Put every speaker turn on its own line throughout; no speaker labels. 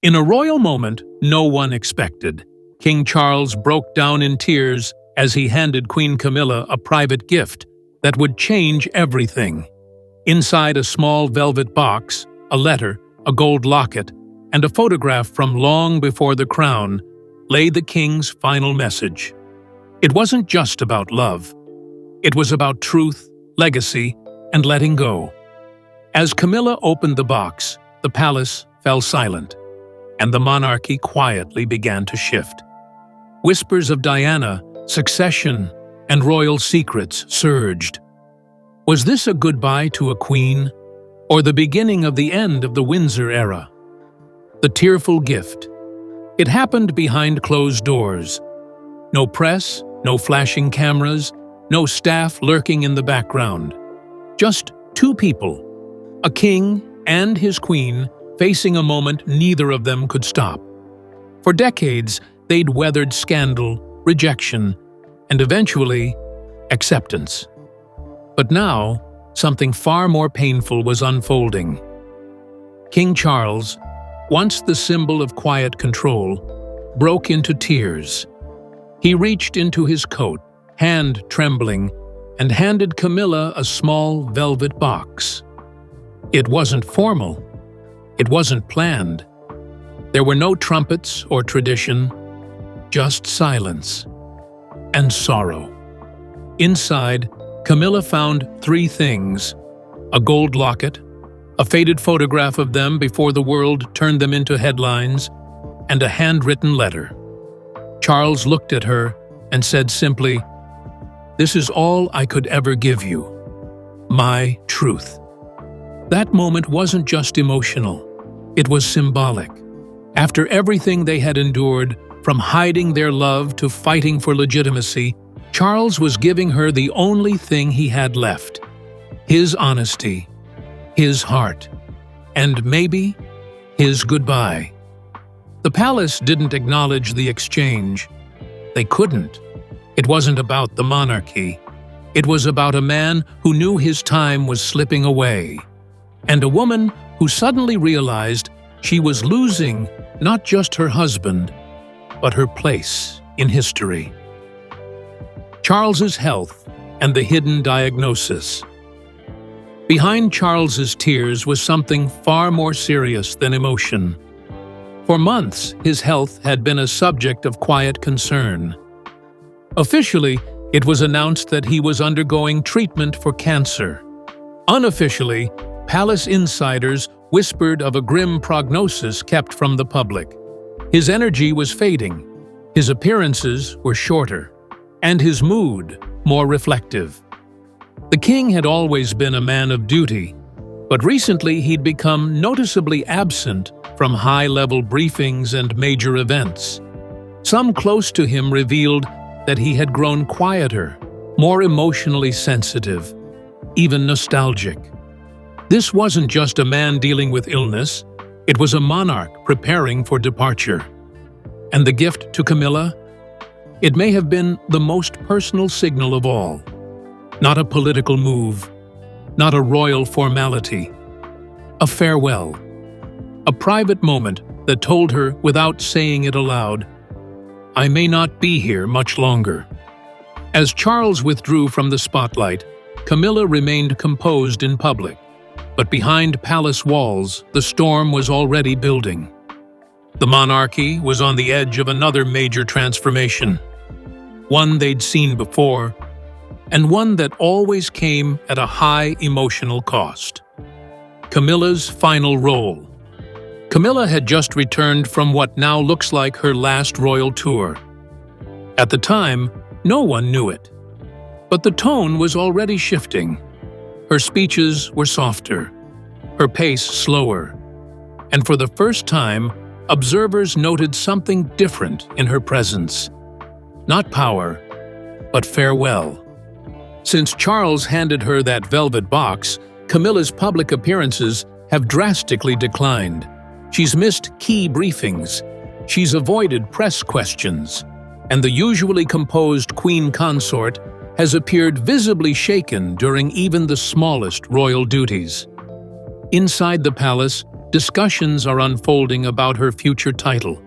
In a royal moment no one expected, King Charles broke down in tears as he handed Queen Camilla a private gift that would change everything. Inside a small velvet box, a letter, a gold locket, and a photograph from long before the crown lay the king's final message. It wasn't just about love. It was about truth, legacy, and letting go. As Camilla opened the box, the palace fell silent, and the monarchy quietly began to shift. Whispers of Diana, succession, and royal secrets surged. Was this a goodbye to a queen, or the beginning of the end of the Windsor era? The tearful gift. It happened behind closed doors. No press, no flashing cameras, no staff lurking in the background. Just two people, a king and his queen, facing a moment neither of them could stop. For decades, they'd weathered scandal, rejection, and eventually, acceptance. But now, something far more painful was unfolding. King Charles, once the symbol of quiet control, broke into tears. He reached into his coat, hand trembling, and handed Camilla a small velvet box. It wasn't formal. It wasn't planned. There were no trumpets or tradition, just silence and sorrow. Inside, Camilla found three things: a gold locket, a faded photograph of them before the world turned them into headlines, and a handwritten letter. Charles looked at her and said simply, "This is all I could ever give you. My truth." That moment wasn't just emotional. It was symbolic. After everything they had endured, from hiding their love to fighting for legitimacy, Charles was giving her the only thing he had left: his honesty, his heart, and maybe his goodbye. The palace didn't acknowledge the exchange. They couldn't. It wasn't about the monarchy. It was about a man who knew his time was slipping away, and a woman who suddenly realized she was losing not just her husband, but her place in history. Charles's health and the hidden diagnosis. Behind Charles's tears was something far more serious than emotion. For months, his health had been a subject of quiet concern. Officially, it was announced that he was undergoing treatment for cancer. Unofficially, palace insiders whispered of a grim prognosis kept from the public. His energy was fading, his appearances were shorter, and his mood more reflective. The king had always been a man of duty, but recently he'd become noticeably absent from high-level briefings and major events. Some close to him revealed that he had grown quieter, more emotionally sensitive, even nostalgic. This wasn't just a man dealing with illness, it was a monarch preparing for departure. And the gift to Camilla? It may have been the most personal signal of all. Not a political move, not a royal formality. A farewell. A private moment that told her, without saying it aloud, "I may not be here much longer." As Charles withdrew from the spotlight, Camilla remained composed in public. But behind palace walls, the storm was already building. The monarchy was on the edge of another major transformation. One they'd seen before, and one that always came at a high emotional cost. Camilla's final role. Camilla had just returned from what now looks like her last royal tour. At the time, no one knew it. But the tone was already shifting. Her speeches were softer, her pace slower, and for the first time, observers noted something different in her presence. Not power, but farewell. Since Charles handed her that velvet box, Camilla's public appearances have drastically declined. She's missed key briefings, she's avoided press questions, and the usually composed queen consort has appeared visibly shaken during even the smallest royal duties. Inside the palace, discussions are unfolding about her future title.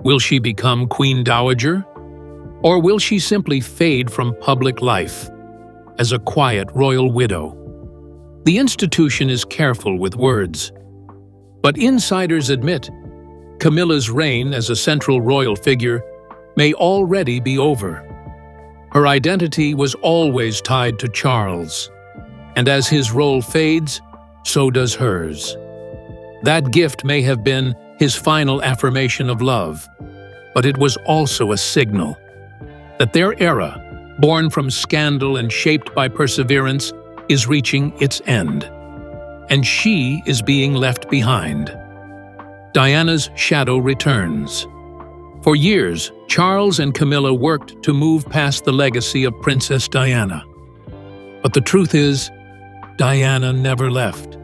Will she become Queen Dowager? Or will she simply fade from public life as a quiet royal widow? The institution is careful with words, but insiders admit Camilla's reign as a central royal figure may already be over. Her identity was always tied to Charles, and as his role fades, so does hers. That gift may have been his final affirmation of love, but it was also a signal that their era, born from scandal and shaped by perseverance, is reaching its end, and she is being left behind. Diana's shadow returns. For years, Charles and Camilla worked to move past the legacy of Princess Diana. But the truth is, Diana never left.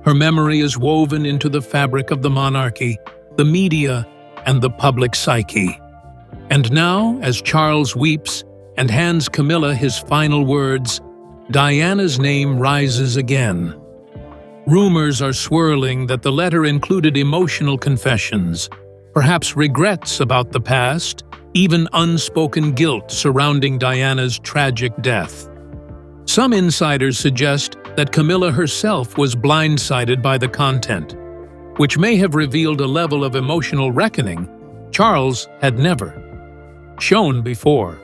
Her memory is woven into the fabric of the monarchy, the media, and the public psyche. And now, as Charles weeps and hands Camilla his final words, Diana's name rises again. Rumors are swirling that the letter included emotional confessions, perhaps regrets about the past, even unspoken guilt surrounding Diana's tragic death. Some insiders suggest that Camilla herself was blindsided by the content, which may have revealed a level of emotional reckoning Charles had never shown before.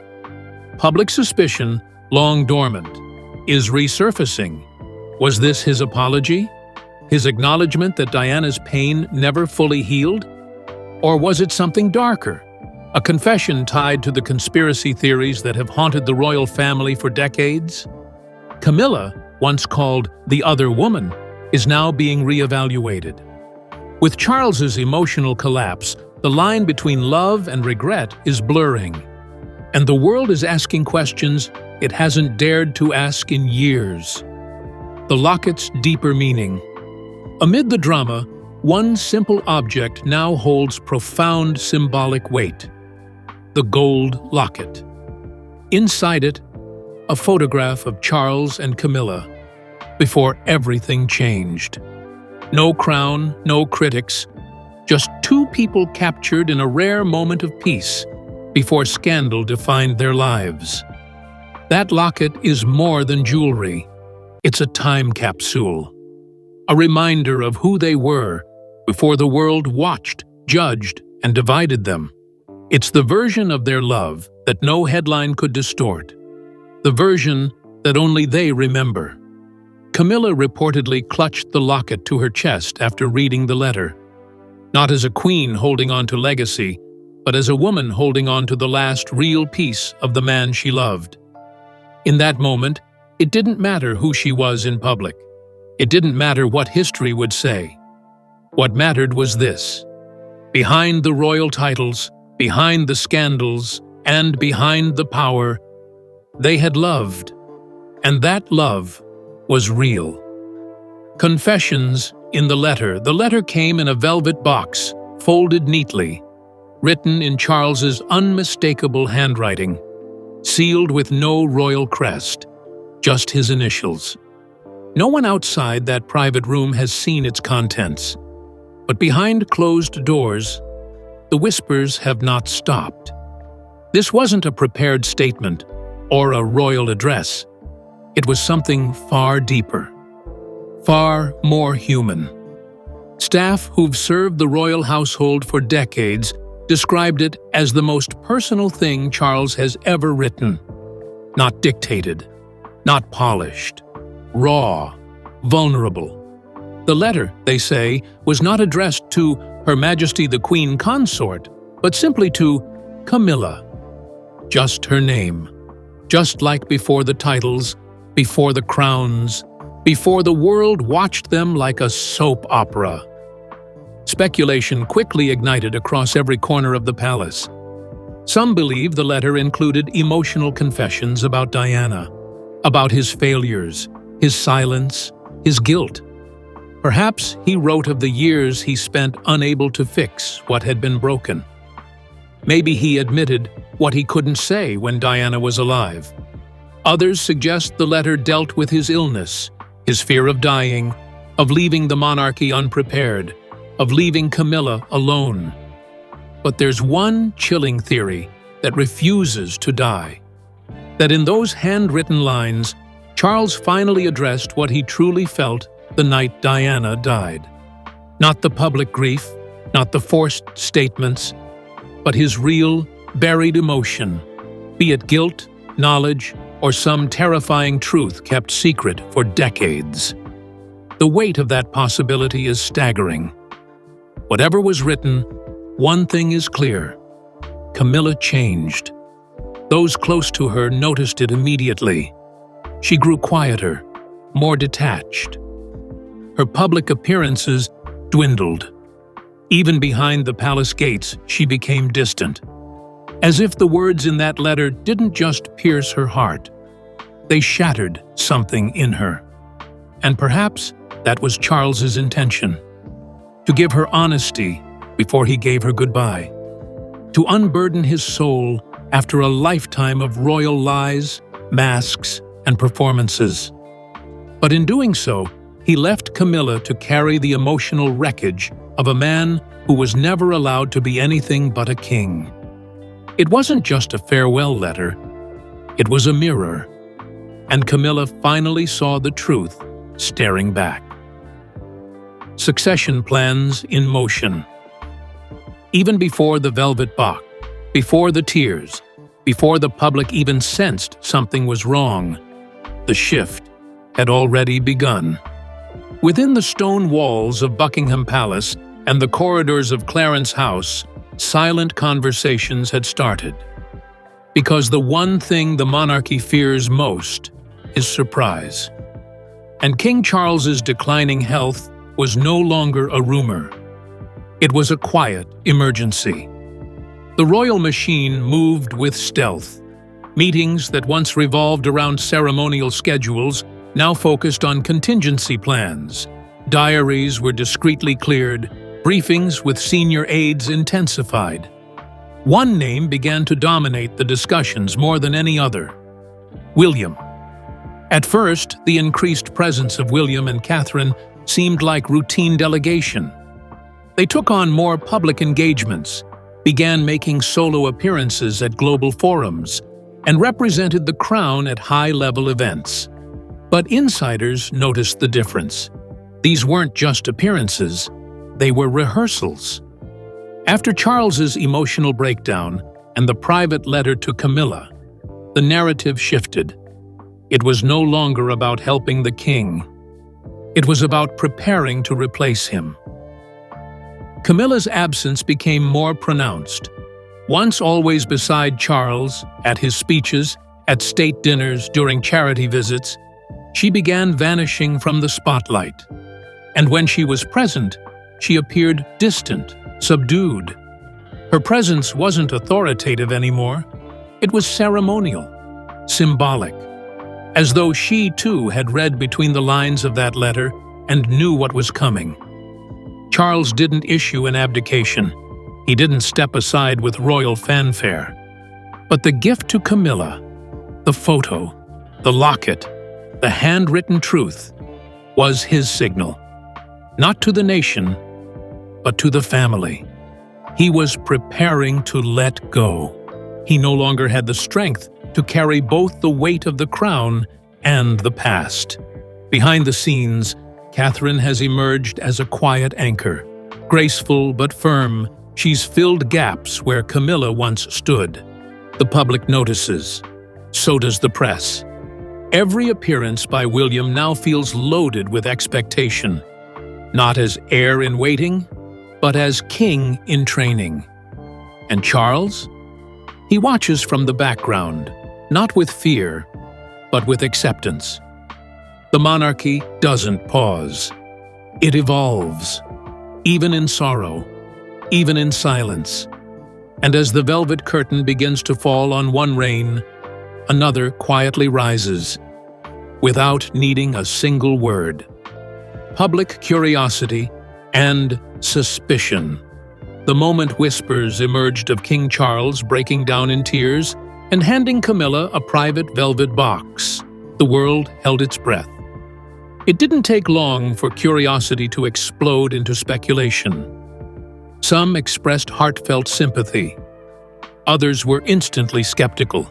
Public suspicion, long dormant, is resurfacing. Was this his apology? His acknowledgement that Diana's pain never fully healed? Or was it something darker? A confession tied to the conspiracy theories that have haunted the royal family for decades? Camilla, once called the other woman, is now being reevaluated. With Charles's emotional collapse, the line between love and regret is blurring, and the world is asking questions it hasn't dared to ask in years. The locket's deeper meaning. Amid the drama, one simple object now holds profound symbolic weight: the gold locket. Inside it, a photograph of Charles and Camilla before everything changed. No crown, no critics, just two people captured in a rare moment of peace before scandal defined their lives. That locket is more than jewelry. It's a time capsule, a reminder of who they were before the world watched, judged, and divided them. It's the version of their love that no headline could distort, the version that only they remember. Camilla reportedly clutched the locket to her chest after reading the letter, not as a queen holding on to legacy, but as a woman holding on to the last real piece of the man she loved. In that moment, it didn't matter who she was in public. It didn't matter what history would say. What mattered was this: behind the royal titles, behind the scandals, and behind the power, they had loved, and that love was real. Confessions in the letter. The letter came in a velvet box, folded neatly, written in Charles's unmistakable handwriting, sealed with no royal crest, just his initials. No one outside that private room has seen its contents, but behind closed doors, the whispers have not stopped. This wasn't a prepared statement or a royal address. It was something far deeper, far more human. Staff who've served the royal household for decades described it as the most personal thing Charles has ever written. Not dictated, not polished, raw, vulnerable. The letter, they say, was not addressed to Her Majesty the Queen Consort, but simply to Camilla. Just her name. Just like before the titles, before the crowns, before the world watched them like a soap opera. Speculation quickly ignited across every corner of the palace. Some believe the letter included emotional confessions about Diana, about his failures, his silence, his guilt. Perhaps he wrote of the years he spent unable to fix what had been broken. Maybe he admitted what he couldn't say when Diana was alive. Others suggest the letter dealt with his illness, his fear of dying, of leaving the monarchy unprepared, of leaving Camilla alone. But there's one chilling theory that refuses to die. That in those handwritten lines, Charles finally addressed what he truly felt the night Diana died. Not the public grief, not the forced statements, but his real, buried emotion, be it guilt, knowledge, or some terrifying truth kept secret for decades. The weight of that possibility is staggering. Whatever was written, one thing is clear: Camilla changed. Those close to her noticed it immediately. She grew quieter, more detached. Her public appearances dwindled. Even behind the palace gates, she became distant. As if the words in that letter didn't just pierce her heart. They shattered something in her. And perhaps that was Charles's intention. To give her honesty before he gave her goodbye. To unburden his soul after a lifetime of royal lies, masks, and performances. But in doing so, he left Camilla to carry the emotional wreckage of a man who was never allowed to be anything but a king. It wasn't just a farewell letter, it was a mirror, and Camilla finally saw the truth staring back. Succession plans in motion. Even before the velvet box, before the tears, before the public even sensed something was wrong, the shift had already begun. Within the stone walls of Buckingham Palace and the corridors of Clarence House, silent conversations had started. Because the one thing the monarchy fears most is surprise. And King Charles's declining health was no longer a rumor. It was a quiet emergency. The royal machine moved with stealth. Meetings that once revolved around ceremonial schedules now focused on contingency plans. Diaries were discreetly cleared, briefings with senior aides intensified. One name began to dominate the discussions more than any other: William. At first, the increased presence of William and Catherine seemed like routine delegation. They took on more public engagements, began making solo appearances at global forums, and represented the crown at high-level events. But insiders noticed the difference. These weren't just appearances, they were rehearsals. After Charles's emotional breakdown and the private letter to Camilla, the narrative shifted. It was no longer about helping the king. It was about preparing to replace him. Camilla's absence became more pronounced. Once always beside Charles, at his speeches, at state dinners, during charity visits, she began vanishing from the spotlight. And when she was present, she appeared distant, subdued. Her presence wasn't authoritative anymore. It was ceremonial, symbolic, as though she too had read between the lines of that letter and knew what was coming. Charles didn't issue an abdication. He didn't step aside with royal fanfare. But the gift to Camilla, the photo, the locket, the handwritten truth, was his signal. Not to the nation, but to the family. He was preparing to let go. He no longer had the strength to carry both the weight of the crown and the past. Behind the scenes, Catherine has emerged as a quiet anchor. Graceful but firm, she's filled gaps where Camilla once stood. The public notices. So does the press. Every appearance by William now feels loaded with expectation. Not as heir in waiting, but as king in training. And Charles? He watches from the background, not with fear, but with acceptance. The monarchy doesn't pause. It evolves, even in sorrow, even in silence. And as the velvet curtain begins to fall on one reign, another quietly rises, without needing a single word. Public curiosity and suspicion. The moment whispers emerged of King Charles breaking down in tears and handing Camilla a private velvet box. The world held its breath. It didn't take long for curiosity to explode into speculation. Some expressed heartfelt sympathy. Others were instantly skeptical.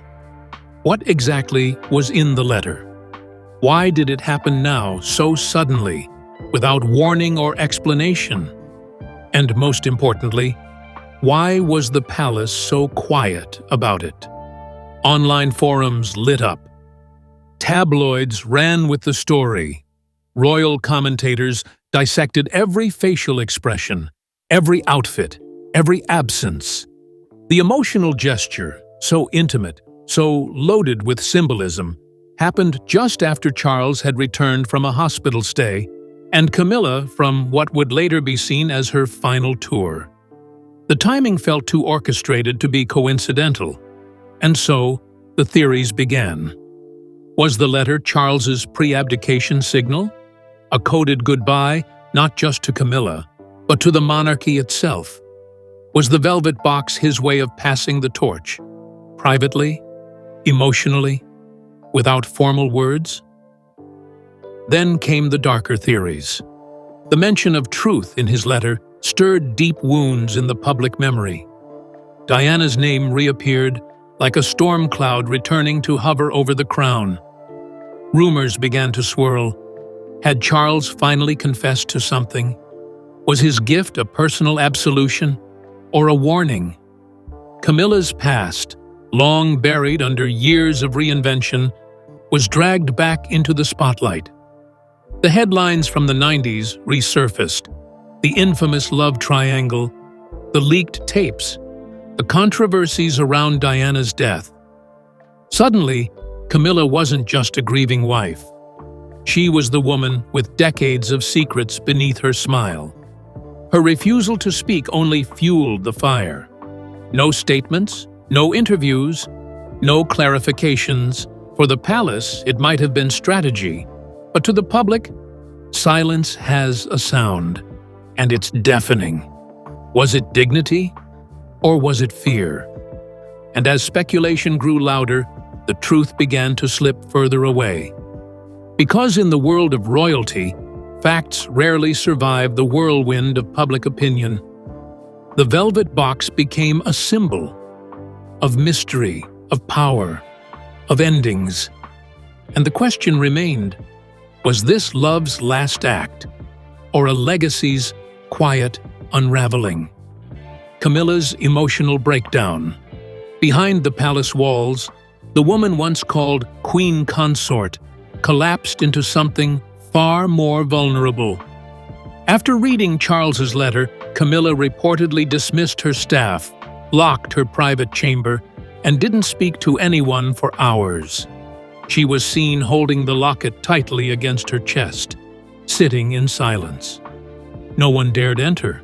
What exactly was in the letter? Why did it happen now, so suddenly, without warning or explanation? And most importantly, why was the palace so quiet about it? Online forums lit up. Tabloids ran with the story. Royal commentators dissected every facial expression, every outfit, every absence. The emotional gesture, so intimate, so loaded with symbolism, happened just after Charles had returned from a hospital stay and Camilla from what would later be seen as her final tour. The timing felt too orchestrated to be coincidental, and so the theories began. Was the letter Charles's pre-abdication signal? A coded goodbye, not just to Camilla, but to the monarchy itself? Was the velvet box his way of passing the torch? Privately? Emotionally? Without formal words? Then came the darker theories. The mention of truth in his letter stirred deep wounds in the public memory. Diana's name reappeared like a storm cloud returning to hover over the crown. Rumors began to swirl. Had Charles finally confessed to something? Was his gift a personal absolution or a warning? Camilla's past, long buried under years of reinvention, was dragged back into the spotlight. The headlines from the 90s resurfaced. The infamous love triangle, the leaked tapes, the controversies around Diana's death. Suddenly, Camilla wasn't just a grieving wife. She was the woman with decades of secrets beneath her smile. Her refusal to speak only fueled the fire. No statements, no interviews, no clarifications. For the palace, it might have been strategy, but to the public, silence has a sound, and it's deafening. Was it dignity, or was it fear? And as speculation grew louder, the truth began to slip further away. Because in the world of royalty, facts rarely survive the whirlwind of public opinion, the velvet box became a symbol of mystery, of power, of endings. And the question remained, was this love's last act, or a legacy's quiet unraveling? Camilla's emotional breakdown. Behind the palace walls, the woman once called Queen Consort collapsed into something far more vulnerable. After reading Charles's letter, Camilla reportedly dismissed her staff, locked her private chamber, and didn't speak to anyone for hours. She was seen holding the locket tightly against her chest, sitting in silence. No one dared enter.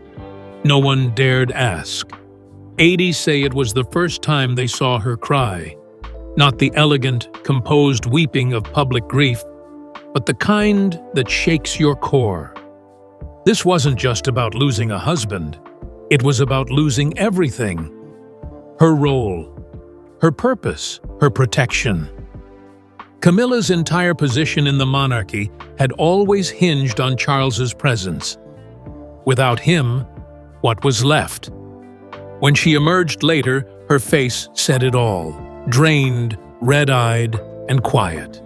No one dared ask. Aides say it was the first time they saw her cry. Not the elegant, composed weeping of public grief, but the kind that shakes your core. This wasn't just about losing a husband. It was about losing everything. Her role, her purpose, her protection. Camilla's entire position in the monarchy had always hinged on Charles's presence. Without him, what was left? When she emerged later, her face said it all. Drained, red-eyed, and quiet.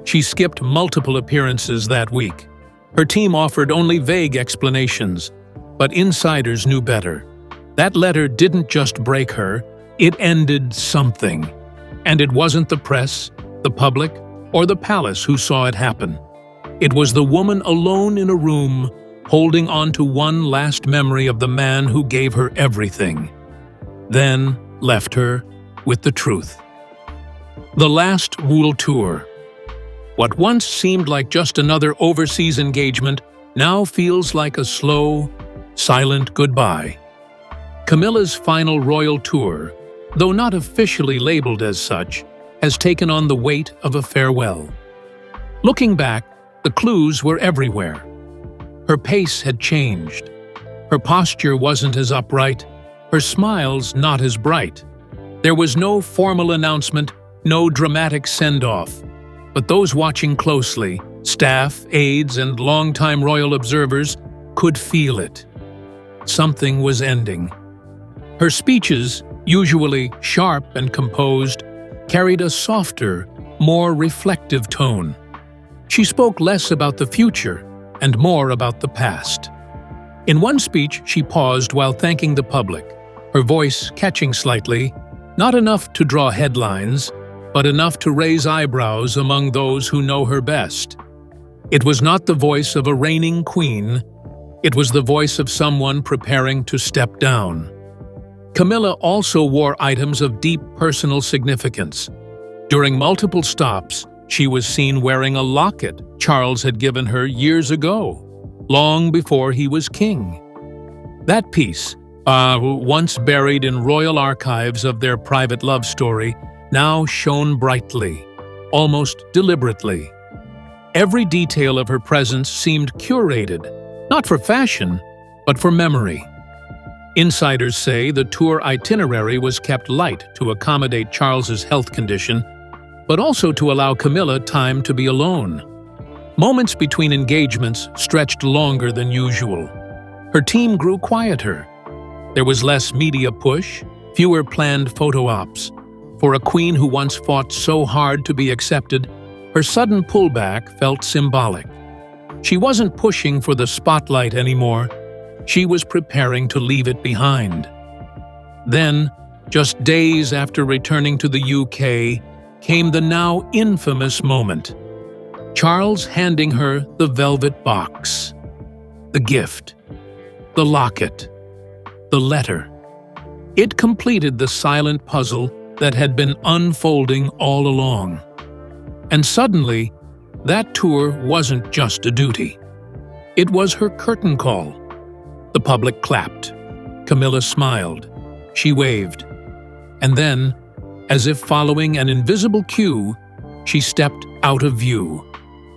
She skipped multiple appearances that week. Her team offered only vague explanations, but insiders knew better. That letter didn't just break her, it ended something. And it wasn't the press, the public, or the palace who saw it happen. It was the woman alone in a room, holding on to one last memory of the man who gave her everything, then left her with the truth. The last royal tour. What once seemed like just another overseas engagement now feels like a slow, silent goodbye. Camilla's final royal tour, though not officially labeled as such, has taken on the weight of a farewell. Looking back, the clues were everywhere. Her pace had changed. Her posture wasn't as upright, her smiles not as bright. There was no formal announcement, no dramatic send-off, but those watching closely Staff, aides, and longtime royal observers could feel it. Something was ending. Her speeches, usually sharp and composed, carried a softer, more reflective tone. She spoke less about the future and more about the past. In one speech, she paused while thanking the public, her voice catching slightly, not enough to draw headlines, but enough to raise eyebrows among those who know her best. It was not the voice of a reigning queen, it was the voice of someone preparing to step down. Camilla also wore items of deep personal significance. During multiple stops, she was seen wearing a locket Charles had given her years ago, long before he was king. That piece, once buried in royal archives of their private love story, now shone brightly, almost deliberately. Every detail of her presence seemed curated, not for fashion, but for memory. Insiders say the tour itinerary was kept light to accommodate Charles's health condition, but also to allow Camilla time to be alone. Moments between engagements stretched longer than usual. Her team grew quieter. There was less media push, fewer planned photo ops. For a queen who once fought so hard to be accepted, her sudden pullback felt symbolic. She wasn't pushing for the spotlight anymore. She was preparing to leave it behind. Then, just days after returning to the UK, came the now infamous moment. Charles handing her the velvet box. The gift. The locket. The letter. It completed the silent puzzle that had been unfolding all along. And suddenly, that tour wasn't just a duty. It was her curtain call. The public clapped. Camilla smiled. She waved. And then, as if following an invisible cue, she stepped out of view,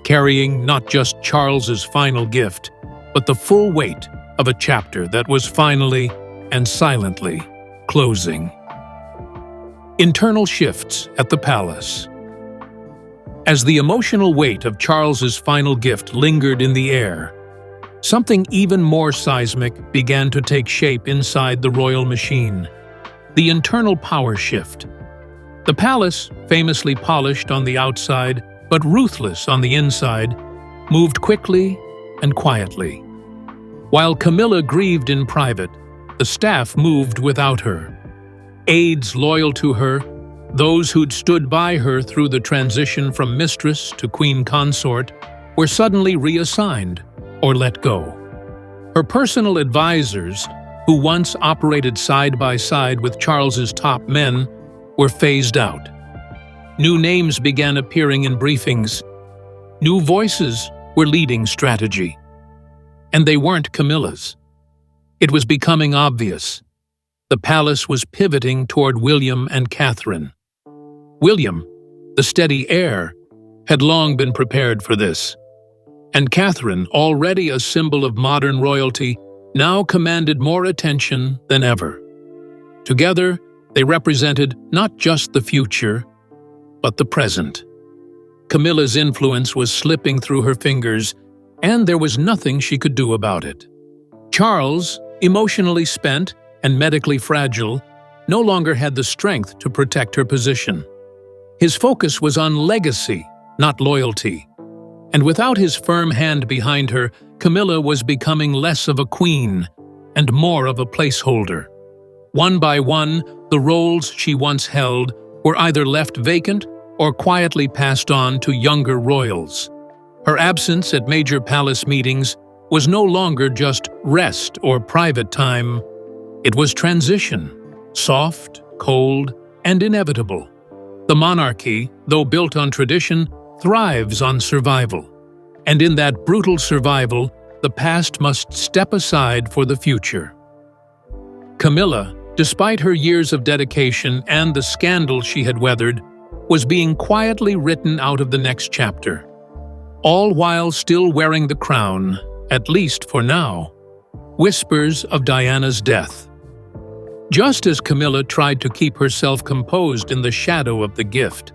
carrying not just Charles's final gift, but the full weight of a chapter that was finally and silently closing. Internal shifts at the palace. As the emotional weight of Charles's final gift lingered in the air, something even more seismic began to take shape inside the royal machine: the internal power shift. The palace, famously polished on the outside but ruthless on the inside, moved quickly and quietly. While Camilla grieved in private, the staff moved without her. Aides loyal to her, those who'd stood by her through the transition from mistress to queen consort, were suddenly reassigned or let go. Her personal advisors, who once operated side by side with Charles's top men, were phased out. New names began appearing in briefings. New voices were leading strategy. And they weren't Camilla's. It was becoming obvious. The palace was pivoting toward William and Catherine. William, the steady heir, had long been prepared for this. And Catherine, already a symbol of modern royalty, now commanded more attention than ever. Together, they represented not just the future, but the present. Camilla's influence was slipping through her fingers, and there was nothing she could do about it. Charles, emotionally spent and medically fragile, no longer had the strength to protect her position. His focus was on legacy, not loyalty. And without his firm hand behind her, Camilla was becoming less of a queen and more of a placeholder. One by one, the roles she once held were either left vacant or quietly passed on to younger royals. Her absence at major palace meetings was no longer just rest or private time. It was transition, soft, cold, and inevitable. The monarchy, though built on tradition, thrives on survival. And in that brutal survival, the past must step aside for the future. Camilla, despite her years of dedication and the scandal she had weathered, was being quietly written out of the next chapter, all while still wearing the crown, at least for now. Whispers of Diana's death. Just as Camilla tried to keep herself composed in the shadow of the gift,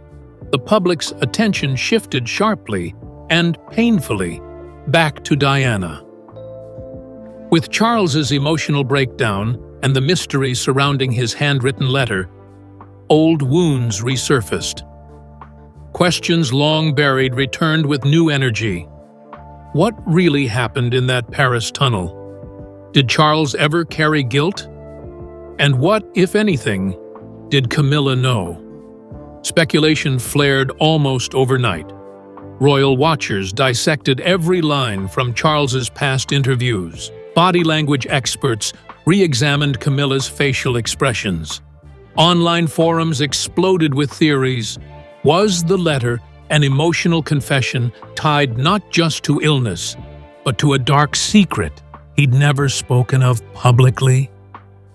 the public's attention shifted sharply and painfully back to Diana. With Charles's emotional breakdown and the mystery surrounding his handwritten letter, old wounds resurfaced. Questions long buried returned with new energy. What really happened in that Paris tunnel? Did Charles ever carry guilt? And what, if anything, did Camilla know? Speculation flared almost overnight. Royal watchers dissected every line from Charles's past interviews. Body language experts re-examined Camilla's facial expressions. Online forums exploded with theories. Was the letter an emotional confession tied not just to illness, but to a dark secret he'd never spoken of publicly?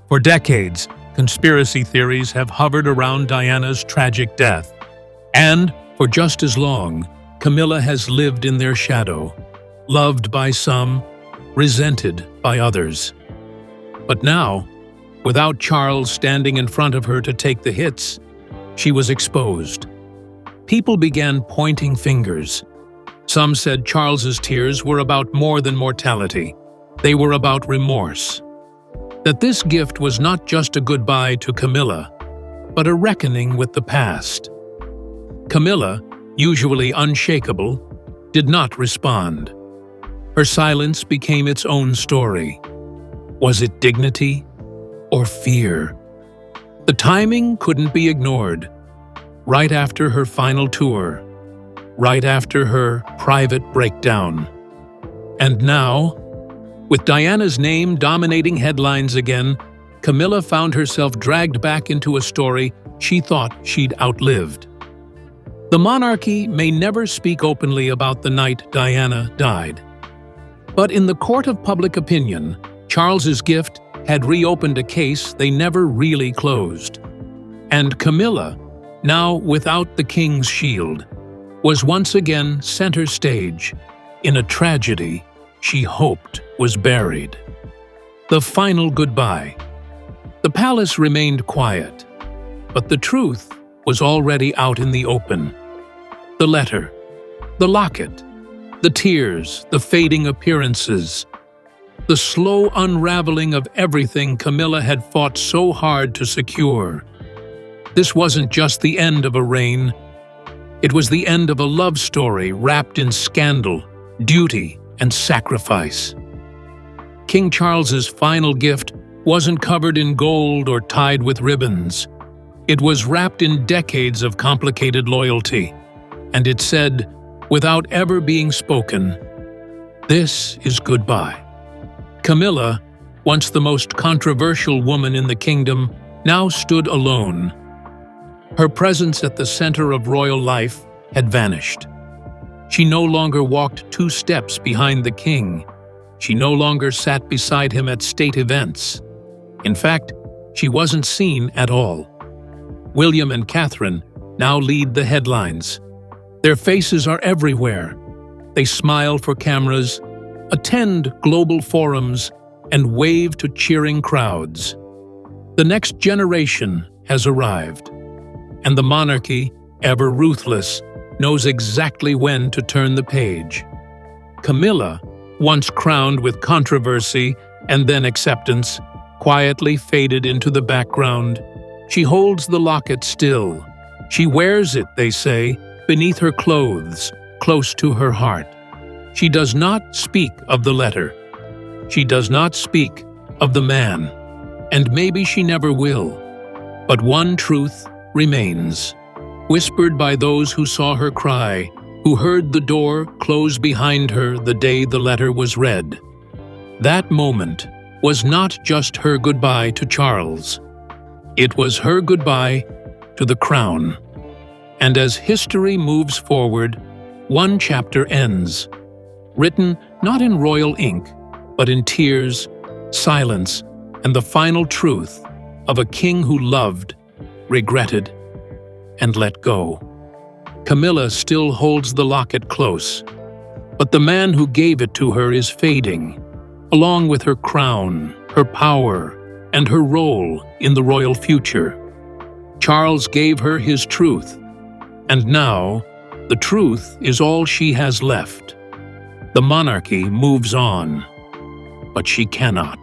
For decades, conspiracy theories have hovered around Diana's tragic death. And, for just as long, Camilla has lived in their shadow, loved by some, resented by others. But now, without Charles standing in front of her to take the hits, she was exposed. People began pointing fingers. Some said Charles's tears were about more than mortality. They were about remorse. That this gift was not just a goodbye to Camilla, but a reckoning with the past. Camilla, usually unshakable, did not respond. Her silence became its own story. Was it dignity or fear? The timing couldn't be ignored. Right after her final tour, right after her private breakdown. And now, with Diana's name dominating headlines again, Camilla found herself dragged back into a story she thought she'd outlived. The monarchy may never speak openly about the night Diana died. But in the court of public opinion, Charles's gift had reopened a case they never really closed. And Camilla, now without the king's shield, was once again center stage in a tragedy she hoped was buried. The final goodbye. The palace remained quiet, but the truth was already out in the open. The letter, the locket, the tears, the fading appearances, the slow unraveling of everything Camilla had fought so hard to secure. This wasn't just the end of a reign. It was the end of a love story wrapped in scandal, duty, and sacrifice. King Charles's final gift wasn't covered in gold or tied with ribbons. It was wrapped in decades of complicated loyalty, and it said, without ever being spoken, "This is goodbye." Camilla, once the most controversial woman in the kingdom, now stood alone. Her presence at the center of royal life had vanished. She no longer walked 2 steps behind the king. She no longer sat beside him at state events. In fact, she wasn't seen at all. William and Catherine now lead the headlines. Their faces are everywhere. They smile for cameras, attend global forums, and wave to cheering crowds. The next generation has arrived, and the monarchy, ever ruthless, knows exactly when to turn the page. Camilla, once crowned with controversy and then acceptance, quietly faded into the background. She holds the locket still. She wears it, they say, beneath her clothes, close to her heart. She does not speak of the letter. She does not speak of the man, and maybe she never will. But one truth remains, whispered by those who saw her cry, who heard the door close behind her the day the letter was read. That moment was not just her goodbye to Charles. It was her goodbye to the crown. And as history moves forward, one chapter ends, written not in royal ink, but in tears, silence, and the final truth of a king who loved, regretted, and let go. Camilla still holds the locket close, but the man who gave it to her is fading, along with her crown, her power, and her role in the royal future. Charles gave her his truth, and now The truth is all she has left. The monarchy moves on, but she cannot.